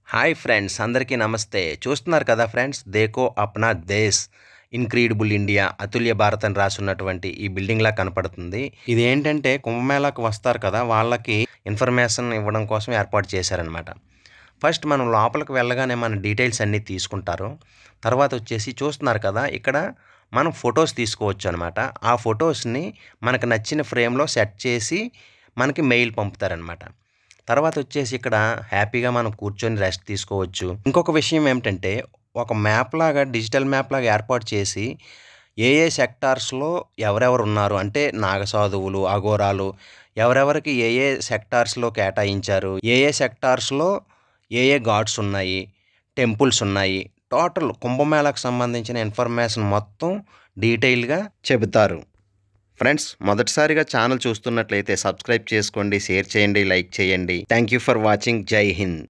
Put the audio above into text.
Hi friends, అందరికీ నమస్తే. చూస్తున్నారు కదా ఫ్రెండ్స్, దేకో అప్నా దేశ్ ఇన్‌క్రెడిబుల్ ఇండియా అతుల్య భారత్ అని రాసున్నటువంటి ఈ బిల్డింగ్‌లా కనపడుతుంది. ఇదేంటంటే కుంభమేళాకు వస్తారు కదా! వాళ్ళకి ఇన్ఫర్మేషన్ ఇవ్వడం కోసం ఏర్పాటు చేశారనమాట. ఫస్ట్ మనం లోపలికి వెళ్ళగానే మన డీటెయిల్స్ అన్నీ తీసుకుంటారు. తర్వాత వచ్చేసి చూస్తున్నారు కదా! ఇక్కడ మనం ఫోటోస్ తీసుకోవచ్చనమాట. ఆ ఫోటోస్‌ని మనకు నచ్చిన ఫ్రేమ్‌లో సెట్ చేసి మనకి మెయిల్ పంపుతారనమాట. తర్వాతొచ్చేసి ఇక్కడ హ్యాపీగా మనం కూర్చొని రెస్ట్ తీసుకోవచ్చు. ఇంకొక విషయం ఏమిటంటే, ఒక మ్యాప్‌లాగా డిజిటల్ మ్యాప్‌లాగా ఏర్పాటు చేసి, ఏ సెక్టార్స్‌లో ఎవరెవరున్నారు అంటే నాగసాధువులు, అఘోరాలు ఎవరెవరికి సెక్టార్స్‌లో కేటాయించారు, సెక్టార్స్‌లో గాడ్స్ ఉన్నాయి, టెంపుల్స్ ఉన్నాయి. టోటల్ కుంభమేళాకు సంబంధించిన ఇన్ఫర్మేషన్ మొత్తం డీటెయిల్‌గా చెబుతారు. ఫ్రెండ్స్, మొదటిసారిగా ఛానల్ చూస్తున్నట్లయితే సబ్స్క్రైబ్ చేసుకోండి, షేర్ చేయండి, లైక్ చేయండి. Thank you for watching. జై హింద్.